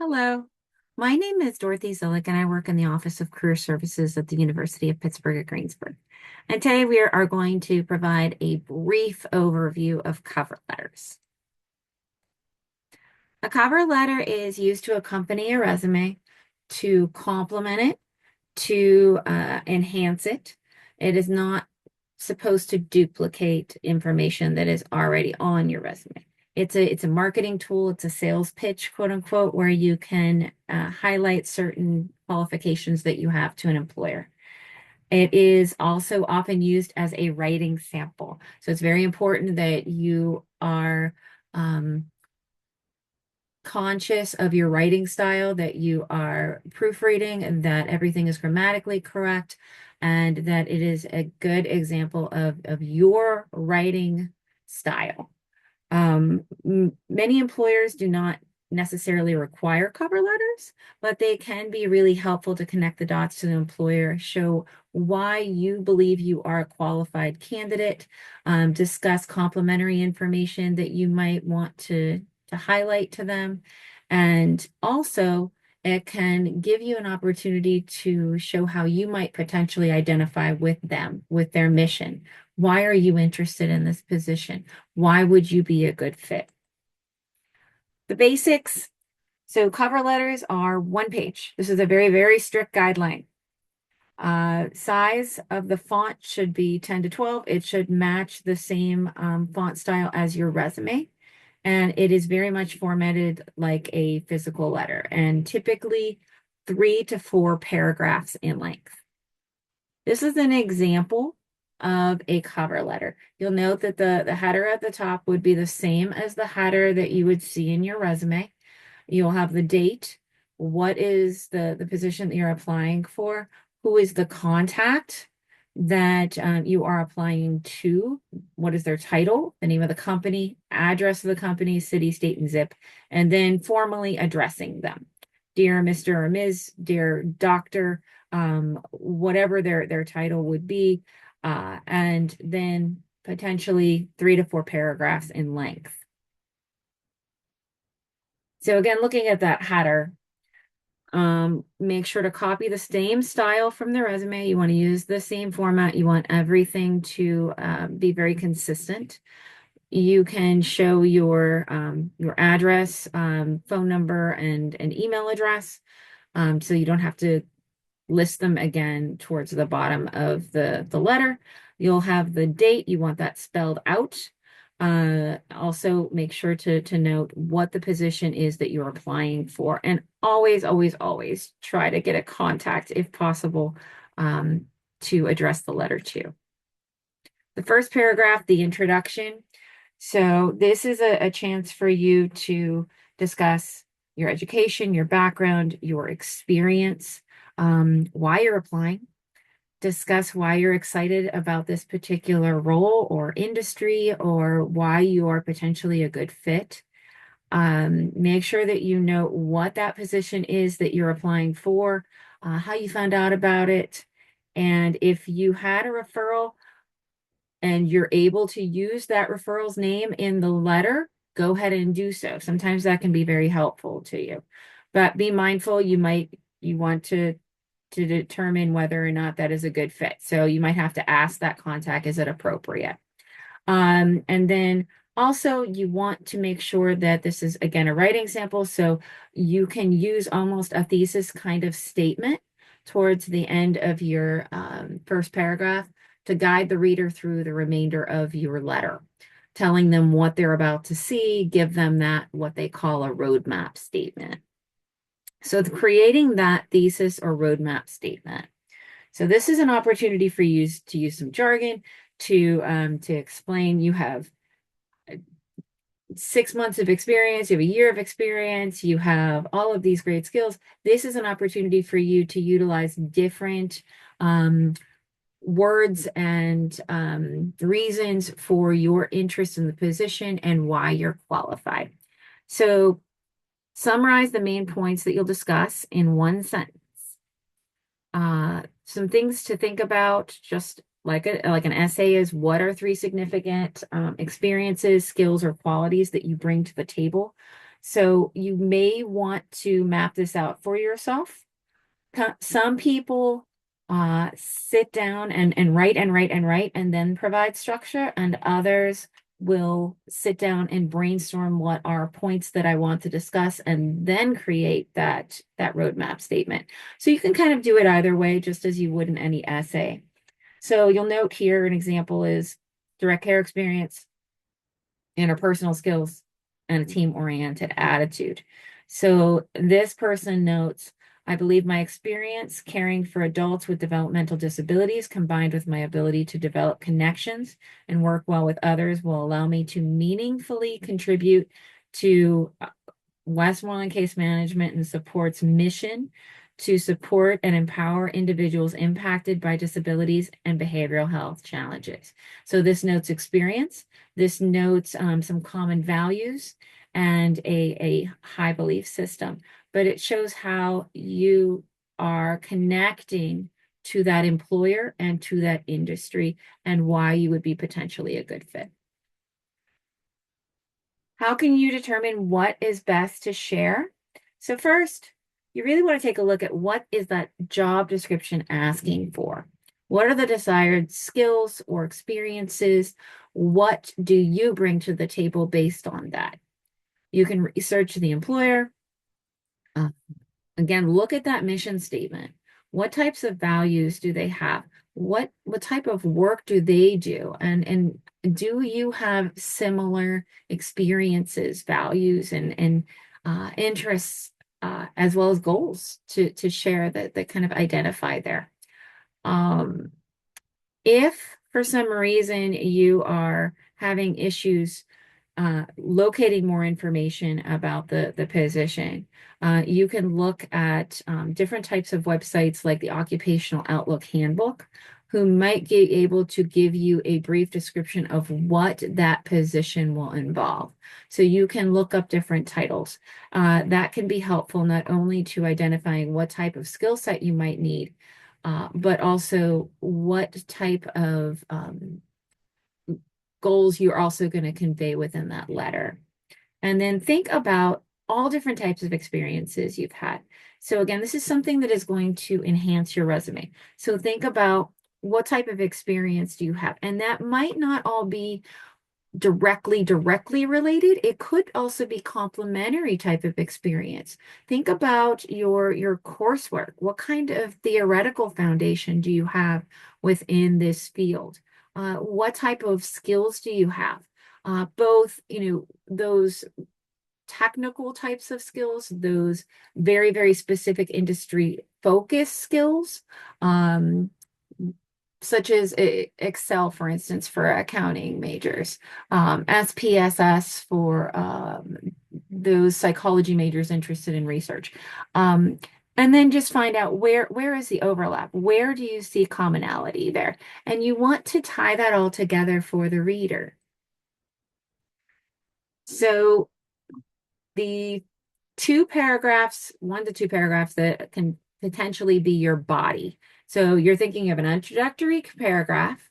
Hello, my name is Dorothy Zillick, and I work in the Office of Career Services at the University of Pittsburgh at Greensburg. And today we are going to provide a brief overview of cover letters. A cover letter is used to accompany a resume, to complement it, to enhance it. It is not supposed to duplicate information that is already on your resume. It's a marketing tool. It's a sales pitch, quote unquote, where you can highlight certain qualifications that you have to an employer. It is also often used as a writing sample. So it's very important that you are conscious of your writing style, that you are proofreading, and that everything is grammatically correct, and that it is a good example of your writing style. Many employers do not necessarily require cover letters, but they can be really helpful to connect the dots to the employer, show why you believe you are a qualified candidate, discuss complimentary information that you might want to highlight to them. And also, it can give you an opportunity to show how you might potentially identify with them, with their mission. Why are you interested in this position? Why would you be a good fit? The basics. So cover letters are 1 page. This is a very, very strict guideline. Size of the font should be 10 to 12. It should match the same font style as your resume. And it is very much formatted like a physical letter, and typically 3 to 4 paragraphs in length. This is an example of a cover letter. You'll note that the header at the top would be the same as the header that you would see in your resume. You'll have the date, what is the position that you're applying for, who is the contact that you are applying to, what is their title, the name of the company, address of the company, city, state, and zip, and then formally addressing them. Dear Mr. or Ms., dear Doctor, whatever their title would be, and then potentially 3 to 4 paragraphs in length. So again, looking at that header, make sure to copy the same style from the resume. You want to use the same format. You want everything to be very consistent. You can show your address, phone number, and an email address, so you don't have to list them again towards the bottom of the letter. You'll have the date. You want that spelled out. Also make sure to note what the position is that you're applying for, and always, always, always try to get a contact if possible to address the letter to. The first paragraph, the introduction. So this is a chance for you to discuss your education, your background, your experience, why you're applying, discuss why you're excited about this particular role or industry, or why you are potentially a good fit. Make sure that you know what that position is that you're applying for, how you found out about it, and if you had a referral and you're able to use that referral's name in the letter, go ahead and do so. Sometimes that can be very helpful to you. But be mindful, you want to determine whether or not that is a good fit. So you might have to ask that contact, is it appropriate? And then also you want to make sure that this is, again, a writing sample. So you can use almost a thesis kind of statement towards the end of your first paragraph to guide the reader through the remainder of your letter, telling them what they're about to see, give them that, what they call a roadmap statement. So creating that thesis or roadmap statement. So this is an opportunity for you to use some jargon to explain you have 6 months of experience, you have a year of experience, you have all of these great skills. This is an opportunity for you to utilize different words and reasons for your interest in the position and why you're qualified. So summarize the main points that you'll discuss in 1 sentence. Some things to think about, just like an essay, is what are 3 significant experiences, skills, or qualities that you bring to the table. So you may want to map this out for yourself. Some people sit down and write and write and write and then provide structure, and others will sit down and brainstorm what are points that I want to discuss and then create that roadmap statement. So you can kind of do it either way, just as you would in any essay. So you'll note here an example is direct care experience, interpersonal skills, and a team-oriented attitude. So this person notes, I believe my experience caring for adults with developmental disabilities combined with my ability to develop connections and work well with others will allow me to meaningfully contribute to Westmoreland Case Management and Support's mission to support and empower individuals impacted by disabilities and behavioral health challenges. So this notes experience, this notes some common values and a high belief system, but it shows how you are connecting to that employer and to that industry and why you would be potentially a good fit. How can you determine what is best to share? So first, you really want to take a look at what is that job description asking for? What are the desired skills or experiences? What do you bring to the table based on that? You can research the employer. Uh, Again, look at that mission statement. What types of values do they have? What type of work do they do? And do you have similar experiences, values, and interests, as well as goals to share that kind of identify there? Um, if for some reason you are having issues locating more information about the position, you can look at different types of websites like the Occupational Outlook Handbook, who might be able to give you a brief description of what that position will involve. So you can look up different titles. That can be helpful not only to identifying what type of skill set you might need, but also what type of goals you're also going to convey within that letter. And then think about all different types of experiences you've had. So again, this is something that is going to enhance your resume. So think about what type of experience do you have? And that might not all be directly related. It could also be complementary type of experience. Think about your coursework. What kind of theoretical foundation do you have within this field? What type of skills do you have? Both, those technical types of skills, those very specific industry focus skills, such as Excel, for instance, for accounting majors, SPSS for those psychology majors interested in research. And then just find out where is the overlap? Where do you see commonality there? And you want to tie that all together for the reader. So the 1 to 2 paragraphs that can potentially be your body. So you're thinking of an introductory paragraph,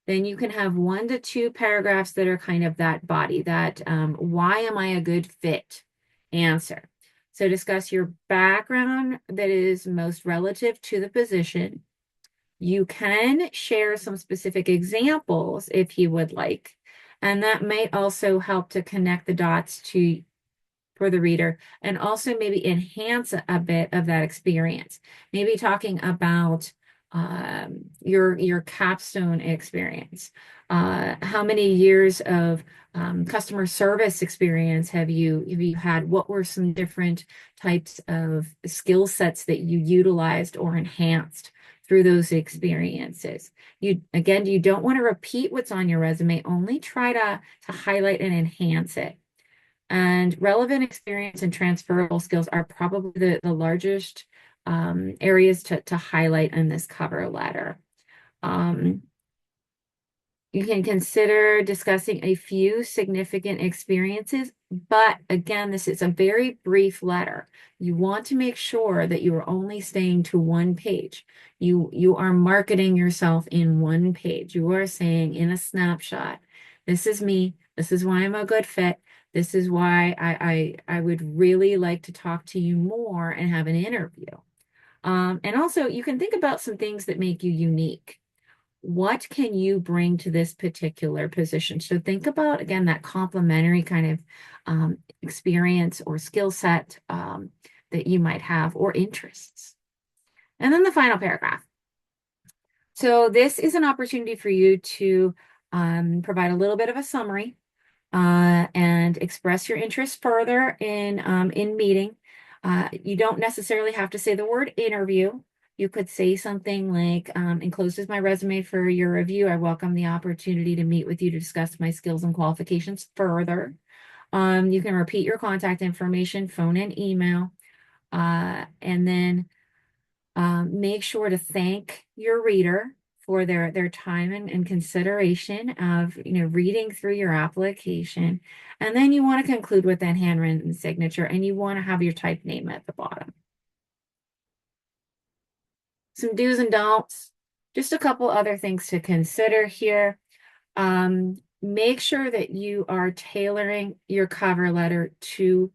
then you can have 1 to 2 paragraphs that are kind of that body, that why am I a good fit answer. So discuss your background that is most relative to the position. You can share some specific examples if you would like, and that may also help to connect the dots for the reader and also maybe enhance a bit of that experience. Maybe talking about your capstone experience. How many years of customer service experience have you had? What were some different types of skill sets that you utilized or enhanced through those experiences? You don't want to repeat what's on your resume, only try to highlight and enhance it. And relevant experience and transferable skills are probably the largest areas to highlight in this cover letter. You can consider discussing a few significant experiences, but again, this is a very brief letter. You want to make sure that you are only staying to 1 page. You are marketing yourself in 1 page. You are saying in a snapshot, this is me. This is why I'm a good fit. This is why I would really like to talk to you more and have an interview. And also, you can think about some things that make you unique. What can you bring to this particular position? So think about, again, that complementary kind of experience or skill set that you might have or interests. And then the final paragraph. So this is an opportunity for you to provide a little bit of a summary and express your interest further in meeting. You don't necessarily have to say the word interview. You could say something like, encloses my resume for your review. I welcome the opportunity to meet with you to discuss my skills and qualifications further. You can repeat your contact information, phone and email, and then make sure to thank your reader for their time and consideration of reading through your application. And then you want to conclude with that handwritten signature, and you want to have your type name at the bottom. Some do's and don'ts, just a couple other things to consider here. Make sure that you are tailoring your cover letter to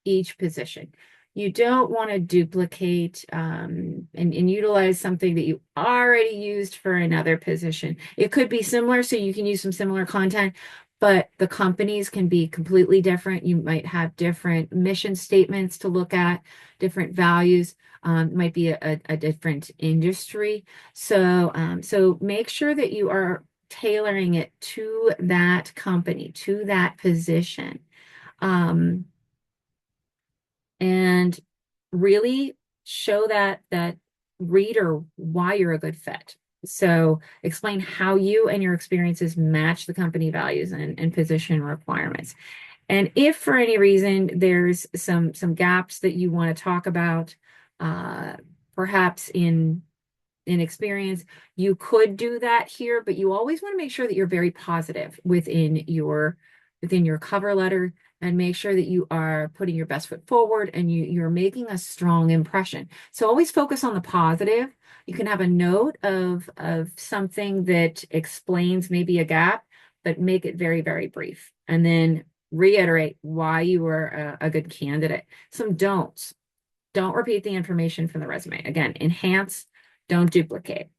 each position. You don't want to duplicate and utilize something that you already used for another position. It could be similar, so you can use some similar content, but the companies can be completely different. You might have different mission statements to look at, different values. Might be a different industry. So make sure that you are tailoring it to that company, to that position. And really show that reader why you're a good fit. So explain how you and your experiences match the company values and position requirements. And if for any reason there's some gaps that you want to talk about, perhaps in experience, you could do that here, but you always want to make sure that you're very positive within your cover letter, and make sure that you are putting your best foot forward and you're making a strong impression. So always focus on the positive. You can have a note of something that explains maybe a gap, but make it very, very brief. And then reiterate why you were a good candidate. Some don'ts. Don't repeat the information from the resume. Again, enhance, don't duplicate.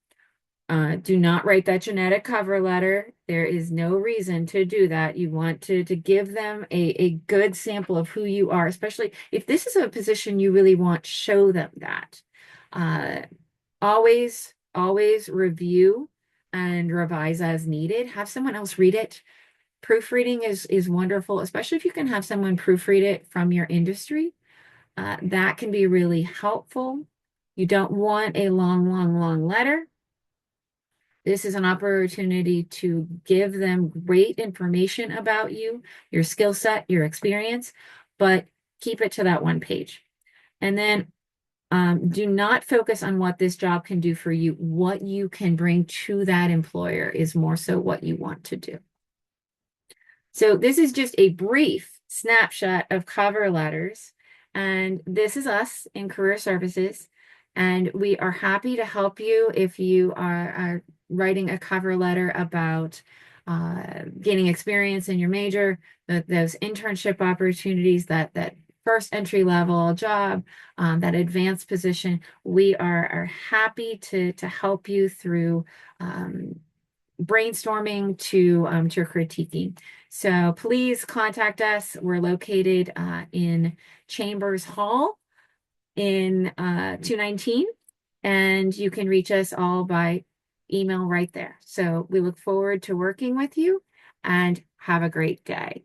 Do not write that genetic cover letter. There is no reason to do that. You want to give them a good sample of who you are, especially if this is a position you really want, show them that. Always review and revise as needed. Have someone else read it. Proofreading is wonderful, especially if you can have someone proofread it from your industry. That can be really helpful. You don't want a long letter. This is an opportunity to give them great information about you, your skill set, your experience, but keep it to that one page. And then do not focus on what this job can do for you. What you can bring to that employer is more so what you want to do. So this is just a brief snapshot of cover letters. And this is us in Career Services. And we are happy to help you if you are writing a cover letter about gaining experience in your major, those internship opportunities, that first entry level job, that advanced position. We are happy to help you through brainstorming to critiquing. So please contact us. We're located in Chambers Hall in 219, and you can reach us all by email right there. So we look forward to working with you, and have a great day.